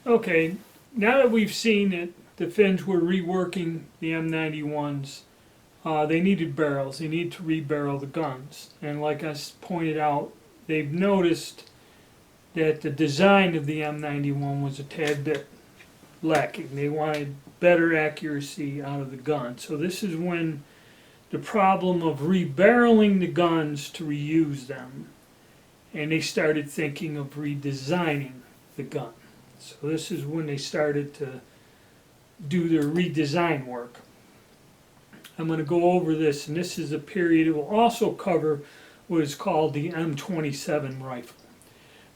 Okay, now that we've seen that the Finns were reworking the M91s, they needed barrels. They needed to rebarrel the guns. And like I pointed out, they've noticed that the design of the M91 was a tad bit lacking. They wanted better accuracy out of the gun. So this is when the problem of rebarreling the guns to reuse them, and they started thinking of redesigning the gun. So this is when they started to do their redesign work. I'm going to go over this, and this is a period. It will also cover what is called the M27 rifle.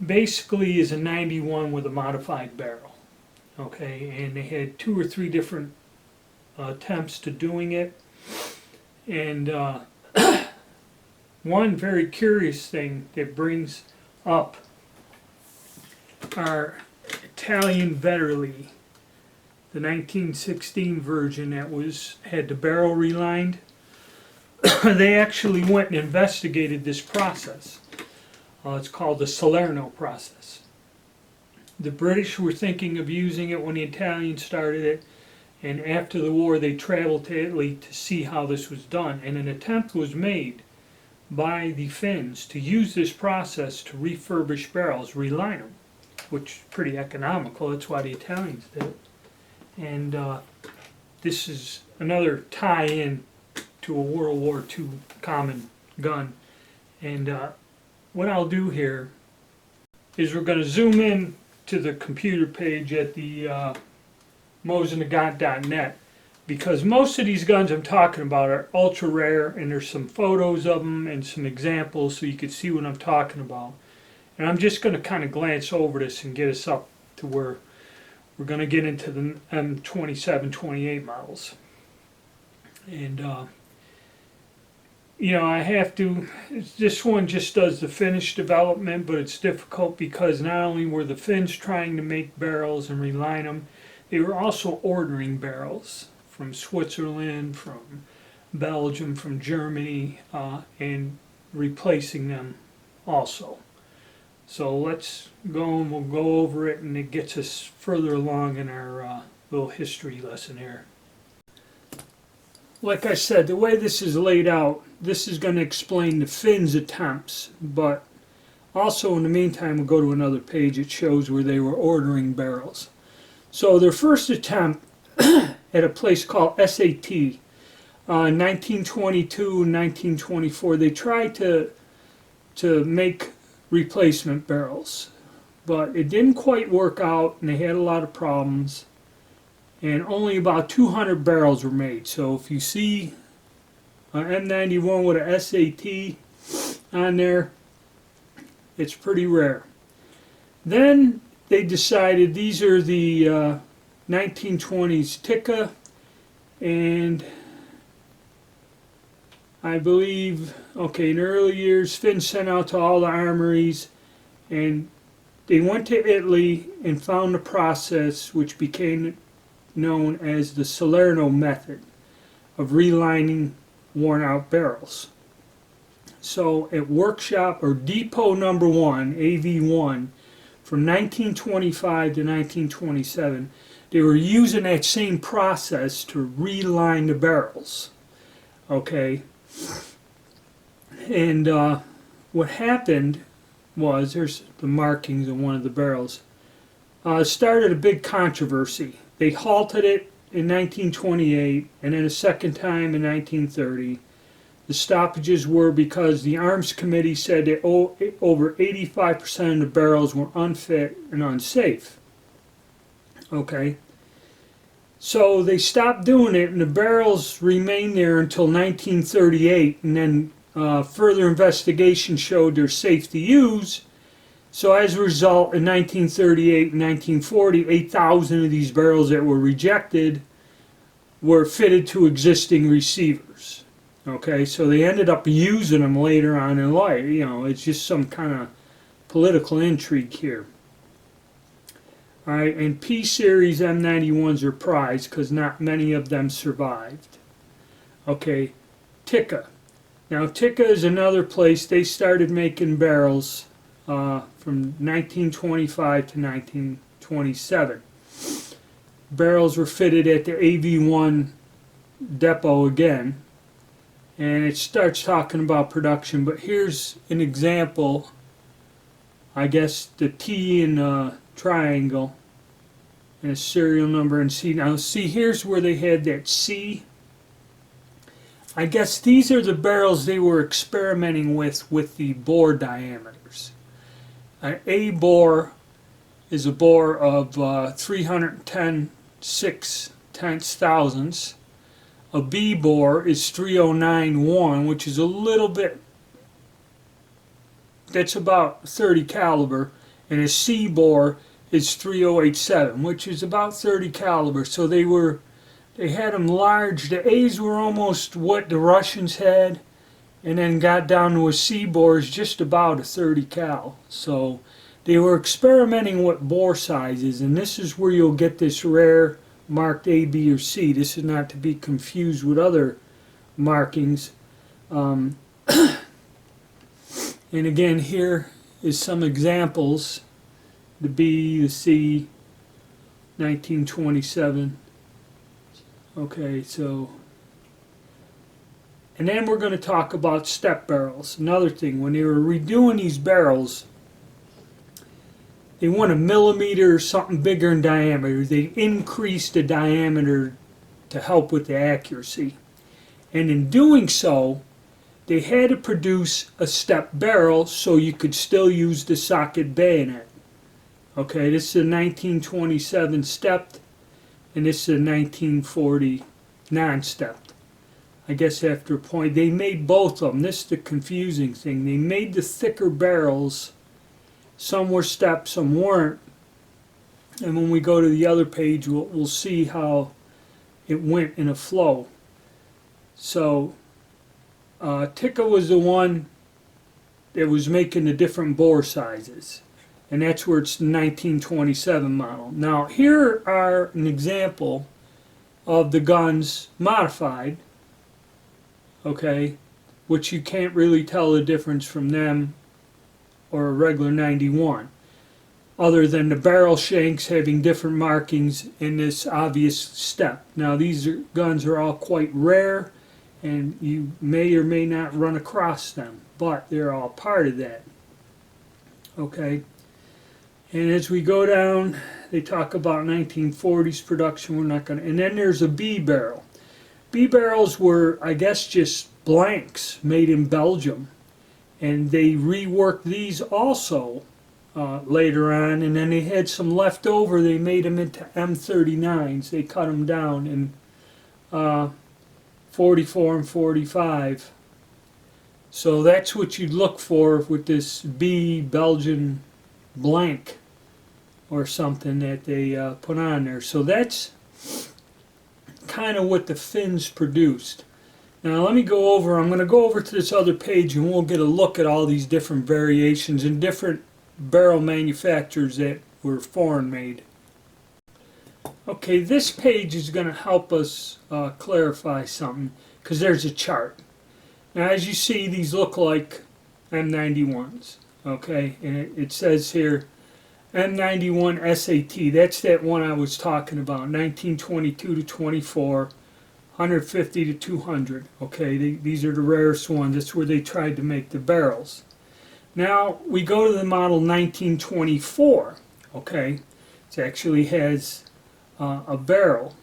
Basically is a 91 with a modified barrel. Okay, and they had 2 or 3 different attempts to doing it. And one very curious thing that brings up our Italian Vetterli, the 1916 version that had the barrel relined. They actually went and investigated this process. It's called the Salerno process. The British were thinking of using it when the Italians started it, and after the war they traveled to Italy to see how this was done, and an attempt was made by the Finns to use this process to refurbish barrels, reline them, which is pretty economical. That's why the Italians did it. And this is another tie-in to a World War II common gun. And what I'll do here is we're going to zoom in to the computer page at the mosenagant.net, because most of these guns I'm talking about are ultra rare, and there's some photos of them and some examples so you can see what I'm talking about. And I'm just going to kind of glance over this and get us up to where we're going to get into the M27, 28 models. And you know, I have to, this one just does the Finnish development, but it's difficult because not only were the Finns trying to make barrels and reline them, they were also ordering barrels from Switzerland, from Belgium, from Germany, and replacing them also. So let's go and we'll go over it, and it gets us further along in our little history lesson here. Like I said, the way this is laid out, this is going to explain the Finns' attempts, but also in the meantime we'll go to another page. It shows where they were ordering barrels. So their first attempt at a place called SAT, 1922 and 1924, they tried to make replacement barrels, but it didn't quite work out, and they had a lot of problems, and only about 200 barrels were made. So if you see an M91 with a SAT on there, it's pretty rare. Then they decided these are the 1920s Tikka, and I believe, okay, in the early years, Finn sent out to all the armories, and they went to Italy and found a process which became known as the Salerno method of relining worn out barrels. So at workshop or depot number 1, AV1, from 1925 to 1927, they were using that same process to reline the barrels. Okay, and what happened was, there's the markings on one of the barrels, started a big controversy. They halted it in 1928, and then a second time in 1930. The stoppages were because the Arms Committee said that over 85% of the barrels were unfit and unsafe. Okay, so they stopped doing it, and the barrels remained there until 1938, and then further investigation showed they're safe to use. So as a result, in 1938 and 1940, 8,000 of these barrels that were rejected were fitted to existing receivers. Okay, so they ended up using them later on in life. You know, it's just some kind of political intrigue here. Alright, and P-Series M91s are prized because not many of them survived. Okay, Tikka. Now Tikka is another place. They started making barrels from 1925 to 1928. 1927. Barrels were fitted at the AV1 depot again, and it starts talking about production. But here's an example. I guess the T in a triangle and a serial number and C. Now see, here's where they had that C. I guess these are the barrels they were experimenting with the bore diameters. An A bore is a bore of 310 6/10 thousandths. A B bore is 3091, which is a little bit, that's about 30 caliber, and a C bore is 3087, which is about 30 caliber. So they had them large. The A's were almost what the Russians had, and then got down to a C bore is just about a 30 cal. So they were experimenting with bore sizes, and this is where you'll get this rare marked A, B, or C. This is not to be confused with other markings. And again, here is some examples. The B, the C, 1927. Okay, so, and then we're going to talk about step barrels. Another thing, when they were redoing these barrels, they want a millimeter or something bigger in diameter. They increased the diameter to help with the accuracy. And in doing so, they had to produce a step barrel so you could still use the socket bayonet. Okay, this is a 1927 stepped, and this is a 1940 non-stepped. I guess after a point, they made both of them. This is the confusing thing. They made the thicker barrels. Some were stepped, some weren't. And when we go to the other page, we'll see how it went in a flow. So Tikka was the one that was making the different bore sizes, and that's where it's the 1927 model. Now here are an example of the guns modified, okay, which you can't really tell the difference from them or a regular 91, other than the barrel shanks having different markings in this obvious step. Now these guns are all quite rare, and you may or may not run across them, but they're all part of that. Okay, and as we go down, they talk about 1940s production. We're not going to, and then there's a B barrel. B barrels were, I guess, just blanks made in Belgium, and they reworked these also later on, and then they had some left over. They made them into M39s. They cut them down in 44 and 45. So that's what you'd look for with this B Belgian blank or something that they put on there. So that's kind of what the Finns produced. Now let me go over, I'm going to go over to this other page and we'll get a look at all these different variations and different barrel manufacturers that were foreign made. Okay, this page is going to help us clarify something, because there's a chart. Now as you see, these look like M91s, okay, and it says here M91 SAT. That's that one I was talking about, 1922 to 24, 150 to 200. Okay, these are the rarest ones. That's where they tried to make the barrels. Now we go to the model 1924. Okay, it actually has a barrel.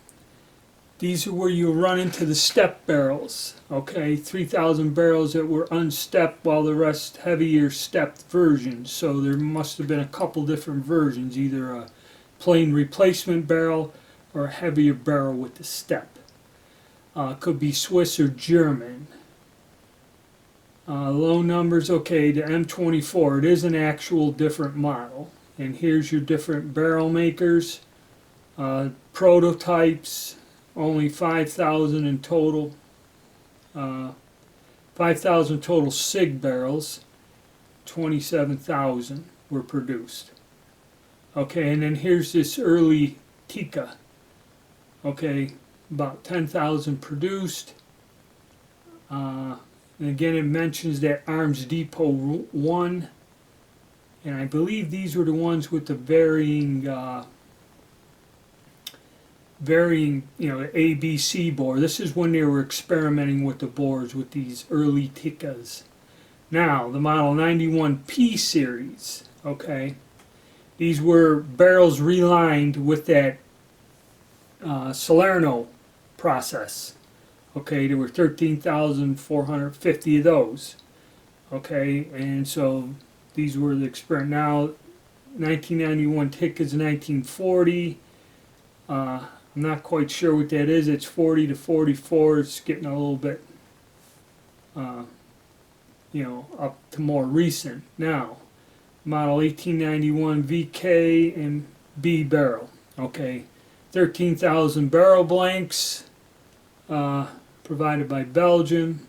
These are where you run into the step barrels. Okay, 3,000 barrels that were unstepped, while the rest heavier stepped versions. So there must have been a couple different versions, either a plain replacement barrel or a heavier barrel with the step. Could be Swiss or German. Low numbers, okay, the M24, it is an actual different model. And here's your different barrel makers. Prototypes, only 5,000 in total. 5,000 total SIG barrels, 27,000 were produced. Okay, and then here's this early Tikka. Okay, about 10,000 produced. And again, it mentions that Arms Depot 1, and I believe these were the ones with the varying varying, A, B, C bore. This is when they were experimenting with the bores with these early Tikkas. Now, the Model 91 P series, okay, these were barrels relined with that Salerno process. Okay, there were 13,450 of those. Okay, and so these were the experiment. Now, 1991 Tikka's 1940. I'm not quite sure what that is. It's 40 to 44. It's getting a little bit, up to more recent. Now, model 1891 VK and B barrel. Okay, 13,000 barrel blanks provided by Belgium.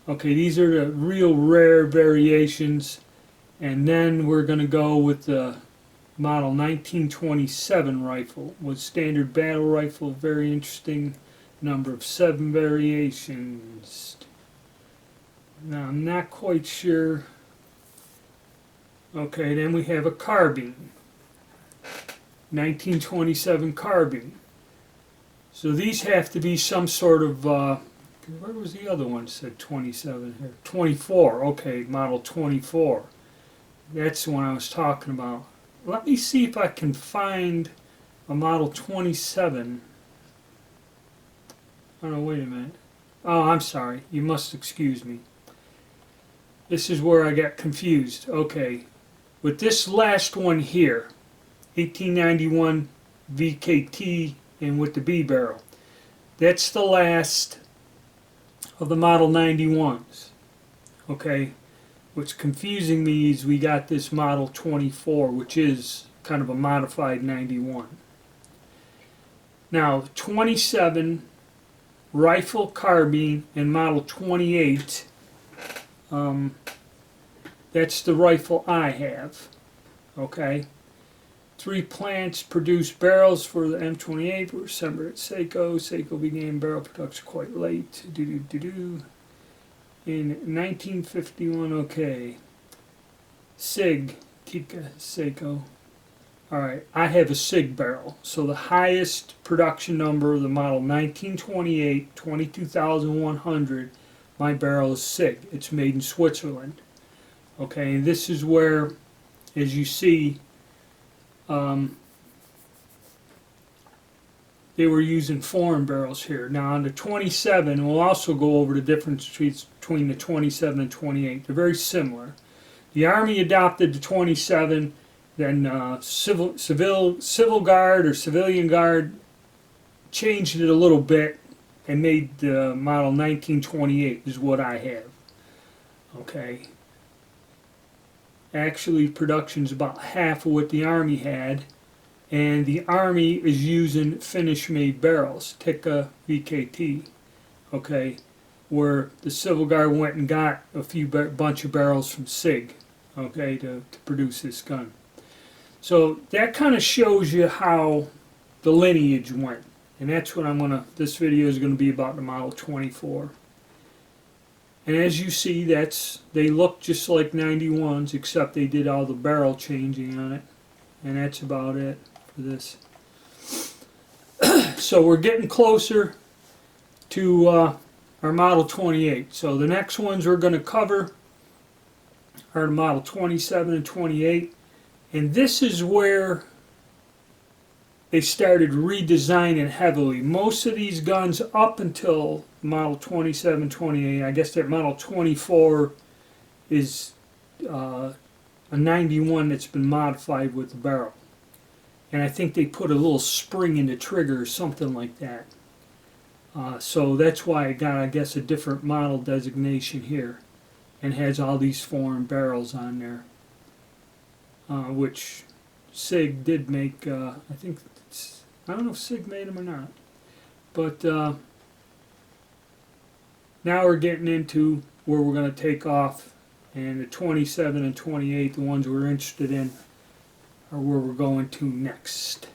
Okay, these are the real rare variations. And then we're going to go with the model 1927 rifle with standard battle rifle. Very interesting number of 7 variations. Now I'm not quite sure. Okay, then we have a carbine. 1927 carbine. So these have to be some sort of, where was the other one? It said 27 here. 24, okay, model 24. That's the one I was talking about. Let me see if I can find a model 27. Oh no, wait a minute. Oh, I'm sorry. You must excuse me. This is where I got confused. Okay. With this last one here, 1891 VKT and with the B barrel, that's the last of the Model 91s. Okay. What's confusing me is we got this Model 24, which is kind of a modified 91. Now, 27 rifle carbine and Model 28, that's the rifle I have. Okay. 3 plants produced barrels for the M28 were assembled at Seiko. Seiko began barrel production quite late. In 1951, okay. SIG, Tikka, Seiko. Alright, I have a SIG barrel. So the highest production number of the model 1928, 22,100, my barrel is SIG. It's made in Switzerland. Okay, and this is where, as you see, they were using foreign barrels here. Now on the 27, we'll also go over the difference between the 27 and 28. They're very similar. The Army adopted the 27, then Civil Guard or Civilian Guard changed it a little bit and made the model 1928 is what I have. Okay. Actually, production's about half of what the Army had. And the Army is using Finnish-made barrels, Tikka VKT, okay, where the Civil Guard went and got a bunch of barrels from SIG, okay, to produce this gun. So that kind of shows you how the lineage went, and that's what this video is going to be about the Model 24. And as you see, they look just like 91s, except they did all the barrel changing on it, and that's about it. This. So we're getting closer to our Model 28. So the next ones we're going to cover are the Model 27 and 28. And this is where they started redesigning heavily. Most of these guns up until Model 27, 28, I guess that Model 24 is a 91 that's been modified with the barrel. And I think they put a little spring in the trigger or something like that. So that's why it got, I guess, a different model designation here. And has all these foreign barrels on there. Which SIG did make, I don't know if SIG made them or not. But now we're getting into where we're going to take off. And the 27 and 28, the ones we're interested in, are where we're going to next.